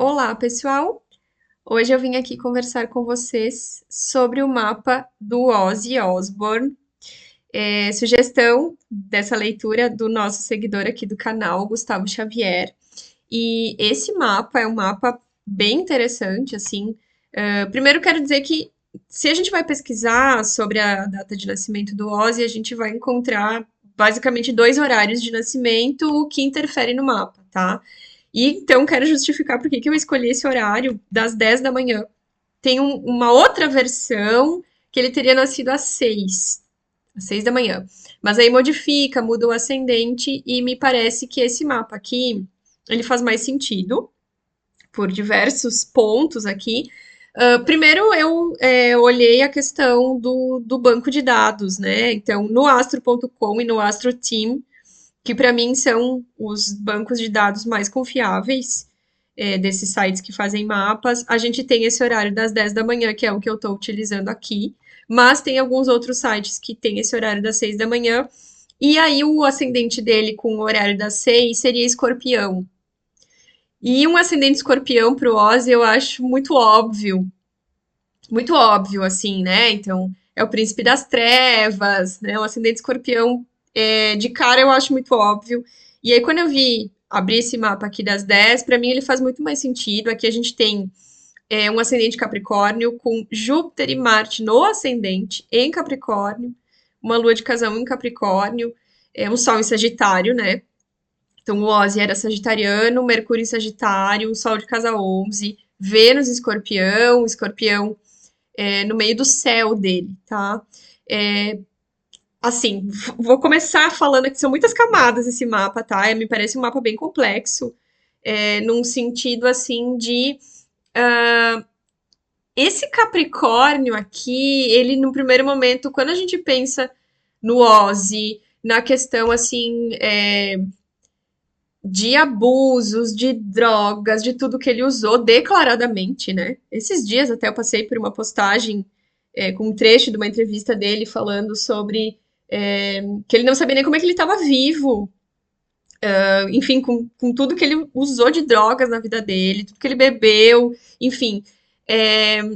Olá, pessoal! Hoje eu vim aqui conversar com vocês sobre o mapa do Ozzy Osbourne. Sugestão dessa leitura do nosso seguidor aqui do canal, Gustavo Xavier. E esse mapa é um mapa bem interessante, assim. Primeiro quero dizer que se a gente vai pesquisar sobre a data de nascimento do Ozzy, a gente vai encontrar basicamente dois horários de nascimento que interferem no mapa, tá? E então quero justificar por que que eu escolhi esse horário das 10 da manhã. Tem uma outra versão que ele teria nascido às 6 da manhã. Mas aí modifica, muda o ascendente e me parece que esse mapa aqui, ele faz mais sentido por diversos pontos aqui. Primeiro eu olhei a questão do banco de dados, né? Então, no astro.com e no AstroTeam, que para mim são os bancos de dados mais confiáveis desses sites que fazem mapas. A gente tem esse horário das 10 da manhã, que é o que eu estou utilizando aqui, mas tem alguns outros sites que tem esse horário das 6 da manhã. E aí o ascendente dele com o horário das 6 seria Escorpião. E um ascendente Escorpião para o Ozzy eu acho muito óbvio, assim, né? Então, é o príncipe das trevas, né? O ascendente Escorpião, de cara eu acho muito óbvio. E aí, quando eu vi abrir esse mapa aqui das 10, para mim ele faz muito mais sentido. Aqui a gente tem um ascendente Capricórnio com Júpiter e Marte no ascendente em Capricórnio, uma lua de casal em Capricórnio, um sol em Sagitário, né? Então o Ozzy era sagitariano, Mercúrio em Sagitário, um sol de casa 11, Vênus em Escorpião, Escorpião no meio do céu dele, tá? É, assim, vou começar falando que são muitas camadas esse mapa, tá? Me parece um mapa bem complexo, num sentido assim de esse Capricórnio aqui, ele no primeiro momento, quando a gente pensa no Ozzy, na questão assim de abusos, de drogas, de tudo que ele usou declaradamente, né? Esses dias até eu passei por uma postagem com um trecho de uma entrevista dele falando sobre que ele não sabia nem como é que ele estava vivo, enfim, com tudo que ele usou de drogas na vida dele, tudo que ele bebeu, enfim.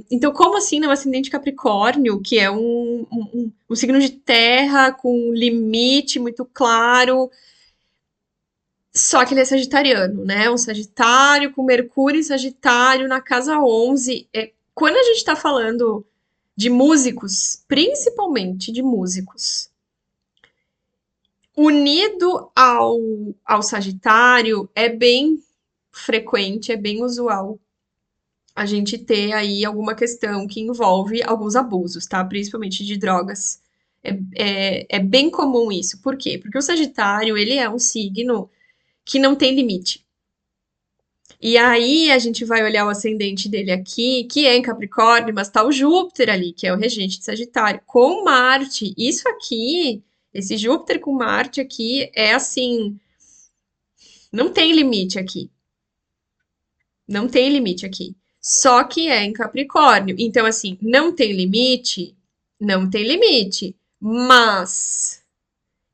Então, como assim, né, um ascendente Capricórnio, que é um signo de terra com um limite muito claro, só que ele é sagitariano, né? Um sagitário com Mercúrio em Sagitário na casa 11. Quando a gente tá falando de músicos, principalmente de músicos, unido ao Sagitário, é bem frequente, é bem usual a gente ter aí alguma questão que envolve alguns abusos, tá? Principalmente de drogas. É bem comum isso. Por quê? Porque o Sagitário, ele é um signo que não tem limite. E aí a gente vai olhar o ascendente dele aqui, que é em Capricórnio, mas tá o Júpiter ali, que é o regente de Sagitário, com Marte. Isso aqui, esse Júpiter com Marte aqui, é assim, não tem limite aqui. Não tem limite aqui. Só que é em Capricórnio. Então, assim, não tem limite, não tem limite. Mas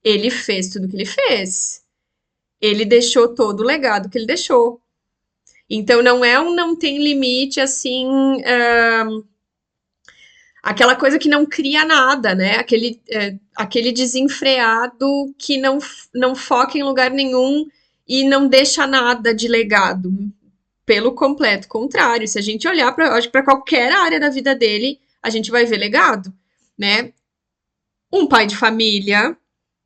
ele fez tudo o que ele fez. Ele deixou todo o legado que ele deixou. Então não é um não tem limite assim, aquela coisa que não cria nada, né? Aquele desenfreado que não foca em lugar nenhum e não deixa nada de legado. Pelo completo contrário, se a gente olhar para qualquer área da vida dele, a gente vai ver legado, né? Um pai de família,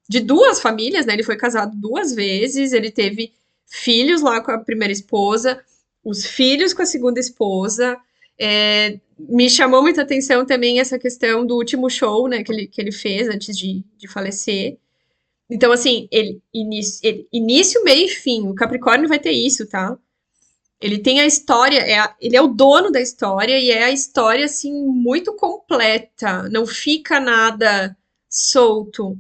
de duas famílias, né? Ele foi casado duas vezes, ele teve filhos lá com a primeira esposa, os filhos com a segunda esposa. Me chamou muita atenção também essa questão do último show, né, que ele fez antes de falecer. Então, assim, início, meio e fim. O Capricórnio vai ter isso, tá? Ele tem a história, ele é o dono da história e é a história, assim, muito completa. Não fica nada solto.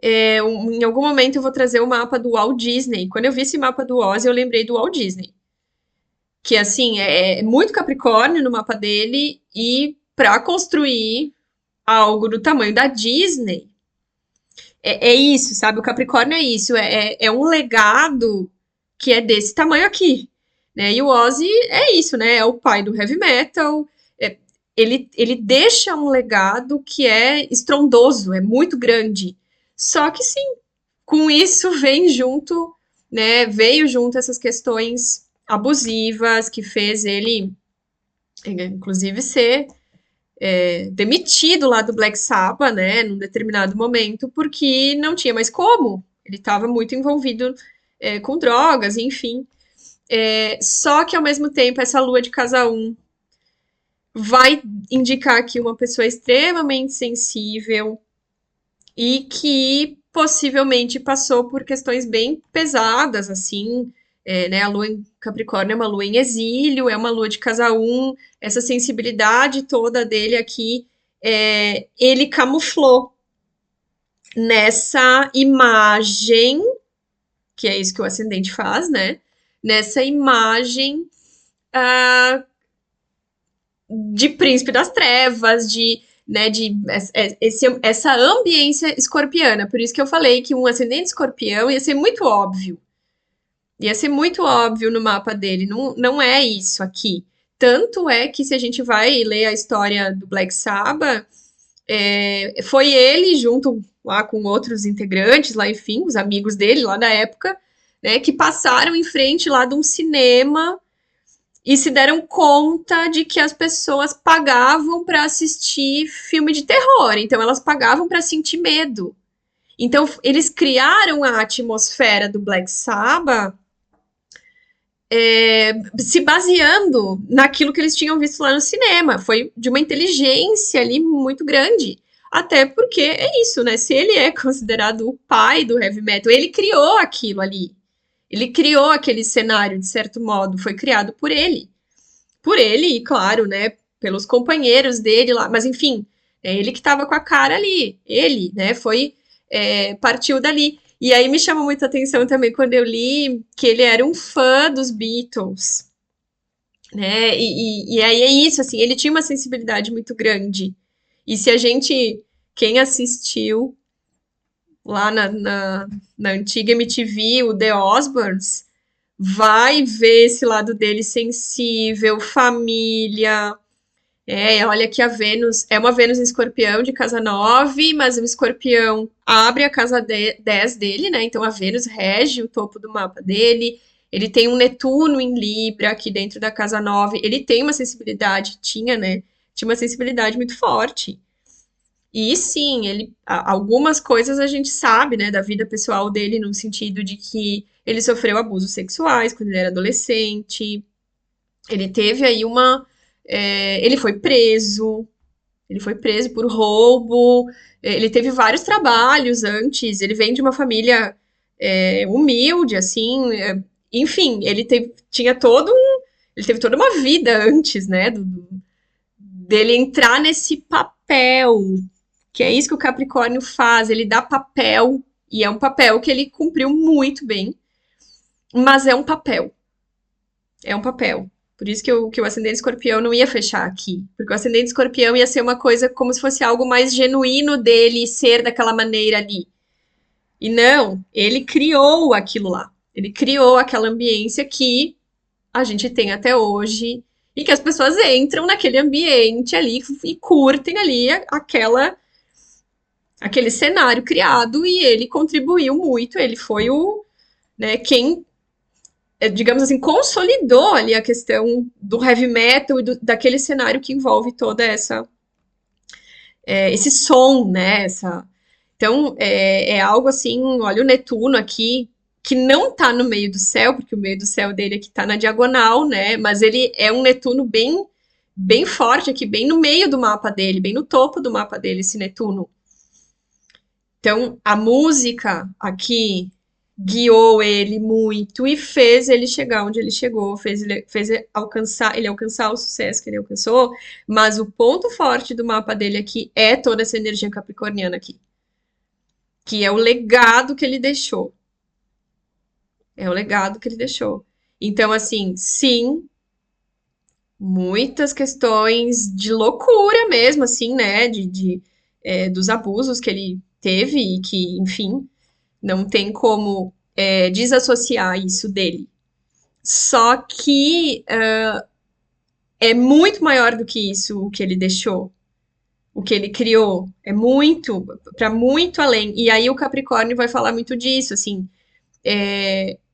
Em algum momento eu vou trazer o mapa do Walt Disney. Quando eu vi esse mapa do Oz, eu lembrei do Walt Disney. Que, assim, é muito Capricórnio no mapa dele e para construir algo do tamanho da Disney, é isso, sabe? O Capricórnio é isso, é um legado que é desse tamanho aqui. né? E o Ozzy é isso, né? É o pai do heavy metal. Ele deixa um legado que é estrondoso, é muito grande. Só que sim, com isso vem junto, né? Veio junto essas questões abusivas que fez ele, inclusive, ser demitido lá do Black Sabbath, né? Num determinado momento, porque não tinha mais como. Ele estava muito envolvido com drogas, enfim. Só que ao mesmo tempo, essa lua de casa um vai indicar aqui uma pessoa extremamente sensível e que possivelmente passou por questões bem pesadas, assim, né? A lua em Capricórnio é uma lua em exílio, é uma lua de casa um, essa sensibilidade toda dele aqui, ele camuflou nessa imagem, que é isso que o ascendente faz, né? Nessa imagem de príncipe das trevas, né, essa ambiência escorpiana. Por isso que eu falei que um ascendente escorpião ia ser muito óbvio. Ia ser muito óbvio no mapa dele. Não, não é isso aqui. Tanto é que se a gente vai ler a história do Black Sabbath, foi ele junto lá com outros integrantes, lá enfim, os amigos dele lá da época, né, que passaram em frente lá de um cinema e se deram conta de que as pessoas pagavam para assistir filme de terror, então elas pagavam para sentir medo. Então eles criaram a atmosfera do Black Sabbath se baseando naquilo que eles tinham visto lá no cinema. Foi de uma inteligência ali muito grande. Até porque é isso, né? Se ele é considerado o pai do heavy metal, ele criou aquilo ali. Ele criou aquele cenário, de certo modo, foi criado por ele. Por ele, e claro, né, pelos companheiros dele lá, mas enfim, é ele que estava com a cara ali, ele, né, partiu dali. E aí me chamou muita atenção também quando eu li que ele era um fã dos Beatles, né, e aí é isso, assim, ele tinha uma sensibilidade muito grande. E se a gente, quem assistiu lá na antiga MTV, o The Osbournes, vai ver esse lado dele sensível, família. Olha que a Vênus é uma Vênus em Escorpião de casa 9, mas o Escorpião abre a casa 10 dele, né? Então a Vênus rege o topo do mapa dele. Ele tem um Netuno em Libra aqui dentro da casa 9. Ele tem uma sensibilidade, tinha, né? Tinha uma sensibilidade muito forte. E sim, algumas coisas a gente sabe, né, da vida pessoal dele, no sentido de que ele sofreu abusos sexuais quando ele era adolescente. Ele teve aí ele foi preso por roubo, ele teve vários trabalhos antes, ele vem de uma família humilde, assim, enfim, ele teve toda uma vida antes, né, dele entrar nesse papel, que é isso que o Capricórnio faz, ele dá papel, e é um papel que ele cumpriu muito bem, mas é um papel. É um papel. Por isso que o ascendente escorpião não ia fechar aqui. Porque o ascendente escorpião ia ser uma coisa como se fosse algo mais genuíno dele ser daquela maneira ali. E não, ele criou aquilo lá. Ele criou aquela ambiência que a gente tem até hoje e que as pessoas entram naquele ambiente ali e curtem ali aquele cenário criado e ele contribuiu muito. Ele foi né, quem digamos assim, consolidou ali a questão do heavy metal e daquele cenário que envolve toda esse som, né? Então, é algo assim, olha o Netuno aqui, que não tá no meio do céu, porque o meio do céu dele aqui tá na diagonal, né? Mas ele é um Netuno bem forte aqui, bem no meio do mapa dele, bem no topo do mapa dele, esse Netuno. Então, a música aqui guiou ele muito e fez ele chegar onde ele chegou, fez ele alcançar o sucesso que ele alcançou, mas o ponto forte do mapa dele aqui é toda essa energia capricorniana aqui, que é o legado que ele deixou. É o legado que ele deixou. Então, assim, sim, muitas questões de loucura mesmo, assim, né, dos abusos que ele teve e que, enfim, não tem como desassociar isso dele. Só que é muito maior do que isso o que ele deixou, o que ele criou. É muito, para muito além. E aí o Capricórnio vai falar muito disso, assim.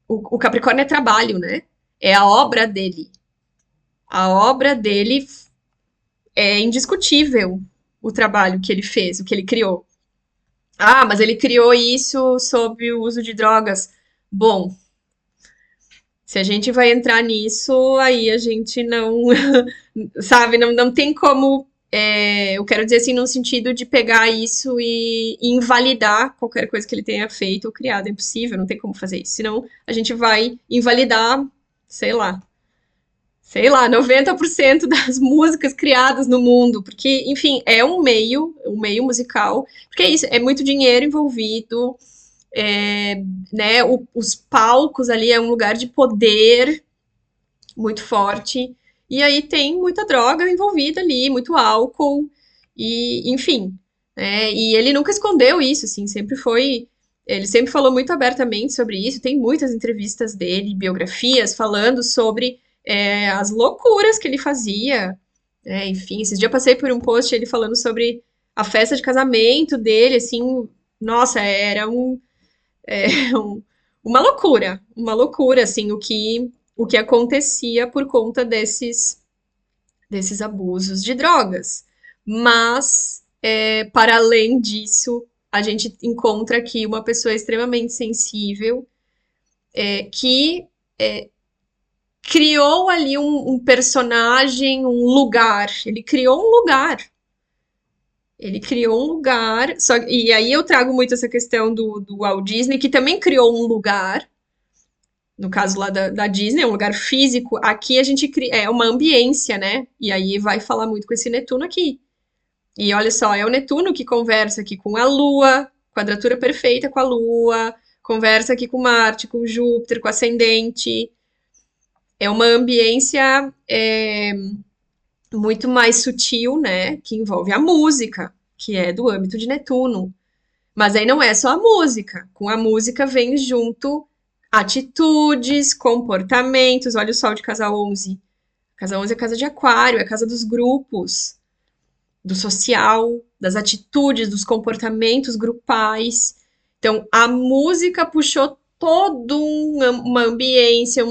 O Capricórnio é trabalho, né? É a obra dele. A obra dele é indiscutível, o trabalho que ele fez, o que ele criou. Ah, mas ele criou isso sob o uso de drogas. Bom, se a gente vai entrar nisso, aí a gente não, sabe, não tem como. Eu quero dizer assim, no sentido de pegar isso e invalidar qualquer coisa que ele tenha feito ou criado. É impossível, não tem como fazer isso. Senão a gente vai invalidar, sei lá, 90% das músicas criadas no mundo, porque, enfim, é um meio musical, porque é isso, é muito dinheiro envolvido, né, os palcos ali é um lugar de poder muito forte, e aí tem muita droga envolvida ali, muito álcool, e, enfim, né, e ele nunca escondeu isso, assim, ele sempre falou muito abertamente sobre isso, tem muitas entrevistas dele, biografias, falando sobre as loucuras que ele fazia, enfim, esses dias eu passei por um post ele falando sobre a festa de casamento dele, assim, nossa, era um- uma loucura, assim, o que acontecia por conta desses abusos de drogas. Mas, para além disso, a gente encontra aqui uma pessoa extremamente sensível, que criou ali um personagem, um lugar. Ele criou um lugar. Ele criou um lugar. E aí eu trago muito essa questão do Walt Disney, que também criou um lugar. No caso lá da Disney, é um lugar físico. Aqui a gente cria, é uma ambiência, né? E aí vai falar muito com esse Netuno aqui. E olha só, é o Netuno que conversa aqui com a Lua, quadratura perfeita com a Lua, conversa aqui com Marte, com Júpiter, com ascendente. É uma ambiência muito mais sutil, né? Que envolve a música, que é do âmbito de Netuno. Mas aí não é só a música. Com a música vem junto atitudes, comportamentos. Olha o Sol de casa 11. Casa 11 é casa de Aquário, é casa dos grupos, do social, das atitudes, dos comportamentos grupais. Então, a música puxou toda uma ambiência,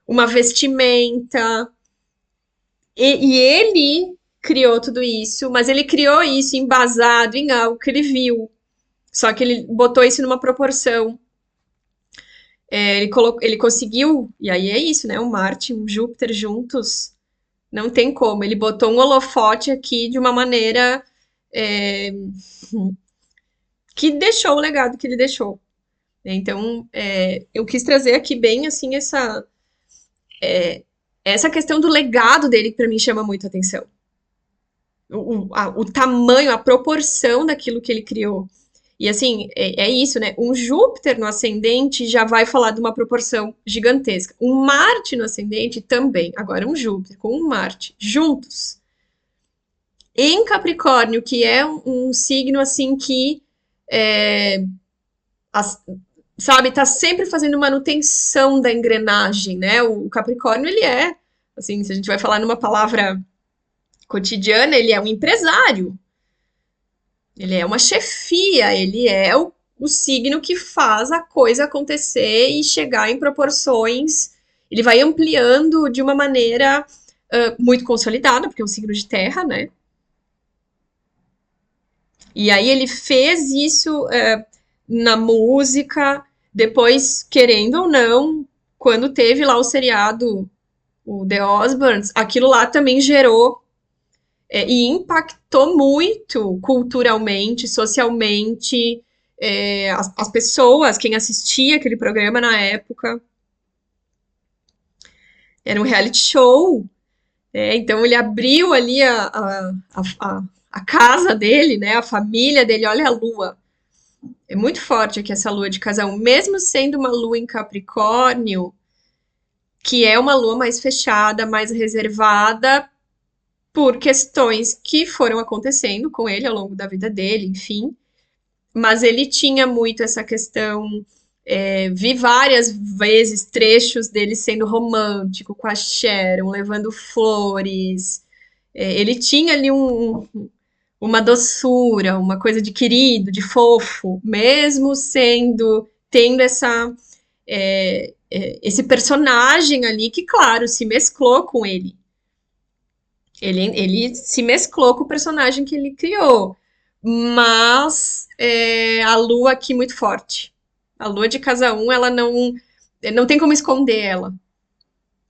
uma vestimenta. E ele criou tudo isso, mas ele criou isso embasado em algo que ele viu. Só que ele botou isso numa proporção. Ele conseguiu, e aí é isso, né? O Marte e o Júpiter juntos, não tem como. Ele botou um holofote aqui de uma maneira é, que deixou o legado que ele deixou. Então, eu quis trazer aqui bem assim essa questão do legado dele que para mim chama muito a atenção. O tamanho, a proporção daquilo que ele criou. E assim, é isso, né? Um Júpiter no ascendente já vai falar de uma proporção gigantesca. Um Marte no ascendente também. Agora, um Júpiter com um Marte juntos. Em Capricórnio, que é um signo assim que, é, as- sabe, tá sempre fazendo manutenção da engrenagem, né? O Capricórnio, ele é, assim, se a gente vai falar numa palavra cotidiana, ele é um empresário. Ele é uma chefia, ele é o signo que faz a coisa acontecer e chegar em proporções. Ele vai ampliando de uma maneira muito consolidada, porque é um signo de terra, né? E aí ele fez isso na música, depois, querendo ou não, quando teve lá o seriado, o The Osbournes, aquilo lá também gerou e impactou muito culturalmente, socialmente, as pessoas, quem assistia aquele programa na época. Era um reality show, então ele abriu ali a casa dele, né, a família dele, olha a lua. É muito forte aqui essa lua de casal, mesmo sendo uma lua em Capricórnio, que é uma lua mais fechada, mais reservada, por questões que foram acontecendo com ele ao longo da vida dele, enfim. Mas ele tinha muito essa questão Vi várias vezes trechos dele sendo romântico com a Sharon, levando flores. Ele tinha ali uma doçura, uma coisa de querido, de fofo, mesmo tendo esse personagem ali que, claro, se mesclou com ele. Ele se mesclou com o personagem que ele criou. Mas a lua aqui muito forte. A lua de casa 1, ela não tem como esconder ela.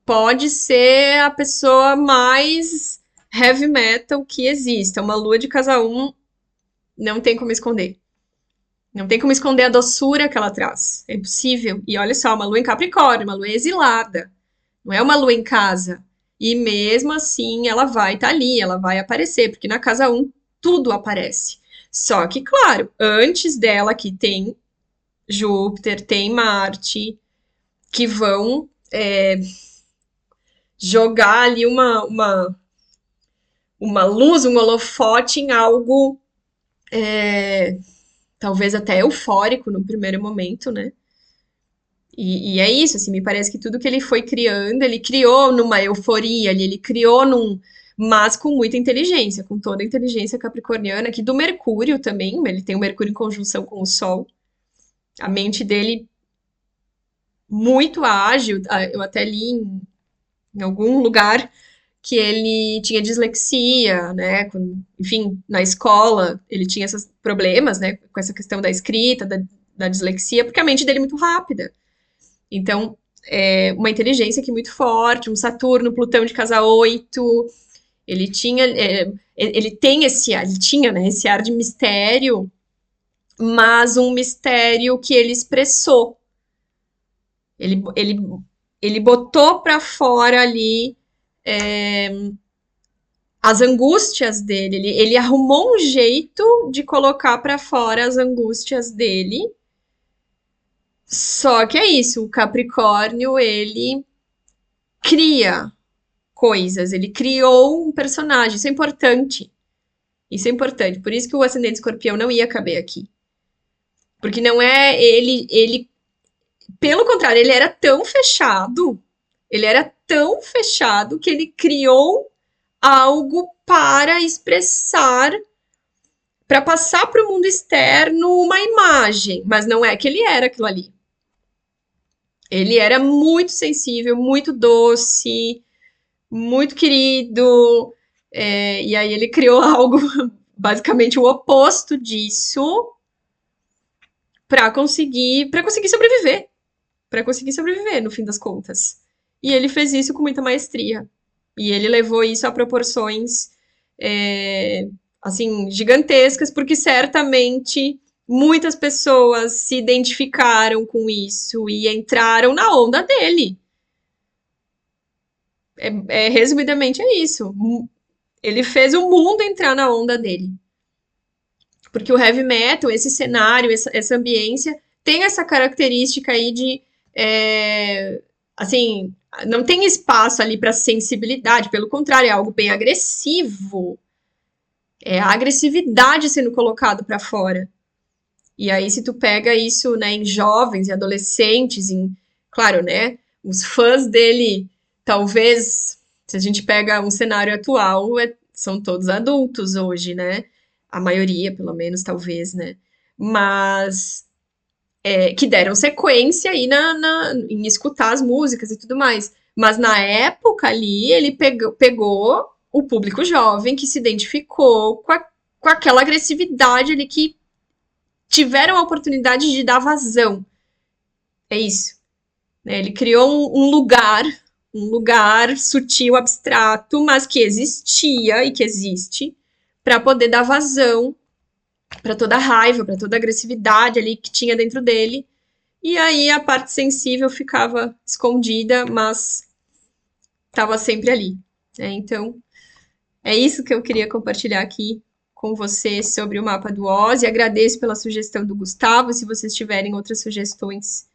Pode ser a pessoa mais heavy metal que exista. Uma lua de casa 1 não tem como esconder. Não tem como esconder a doçura que ela traz. É impossível. E olha só, uma lua em Capricórnio, uma lua exilada. Não é uma lua em casa. E mesmo assim, ela vai estar ali, ela vai aparecer, porque na casa 1 tudo aparece. Só que, claro, antes dela aqui tem Júpiter, tem Marte, que vão jogar ali uma luz, um holofote em algo talvez até eufórico no primeiro momento, né? E é isso, assim, me parece que tudo que ele foi criando, ele criou numa euforia, ele criou mas com muita inteligência, com toda a inteligência capricorniana, que do Mercúrio também, ele tem o Mercúrio em conjunção com o Sol, a mente dele muito ágil, eu até li em algum lugar que ele tinha dislexia, né? Enfim, na escola ele tinha esses problemas, né? Com essa questão da escrita, da dislexia, porque a mente dele é muito rápida. Então, uma inteligência aqui muito forte, um Saturno, Plutão de casa 8. Ele tinha, ele tinha, né, esse ar de mistério, mas um mistério que ele expressou. Ele, ele, ele botou para fora ali as angústias dele. Ele arrumou um jeito de colocar para fora as angústias dele. Só que é isso, o Capricórnio, ele cria coisas, ele criou um personagem, isso é importante. Isso é importante, por isso que o ascendente escorpião não ia caber aqui. Porque não é ele, pelo contrário, ele era tão fechado que ele criou algo para expressar, para passar para o mundo externo uma imagem, mas não é que ele era aquilo ali. Ele era muito sensível, muito doce, muito querido, e aí ele criou algo, basicamente o oposto disso, para conseguir sobreviver, no fim das contas. E ele fez isso com muita maestria. E ele levou isso a proporções assim gigantescas, porque certamente muitas pessoas se identificaram com isso e entraram na onda dele. Resumidamente é isso. Ele fez o mundo entrar na onda dele. Porque o heavy metal, esse cenário, essa ambiência, tem essa característica aí de. Assim, não tem espaço ali para sensibilidade, pelo contrário, é algo bem agressivo. É a agressividade sendo colocado para fora. E aí, se tu pega isso, né, em jovens e adolescentes, claro, né, os fãs dele, talvez, se a gente pega um cenário atual, são todos adultos hoje, né? A maioria, pelo menos, talvez, né? Mas que deram sequência aí em escutar as músicas e tudo mais. Mas na época ali, ele pegou o público jovem que se identificou com aquela agressividade ali que tiveram a oportunidade de dar vazão. É isso. Né? Ele criou um lugar sutil, abstrato, mas que existia e que existe, para poder dar vazão para toda a raiva, para toda a agressividade ali que tinha dentro dele. E aí a parte sensível ficava escondida, mas estava sempre ali. Né? Então, é isso que eu queria compartilhar aqui com você sobre o mapa do Oz. E agradeço pela sugestão do Gustavo. Se vocês tiverem outras sugestões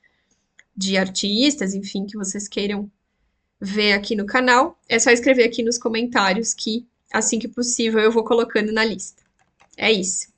de artistas, enfim, que vocês queiram ver aqui no canal, é só escrever aqui nos comentários que, assim que possível, eu vou colocando na lista. É isso.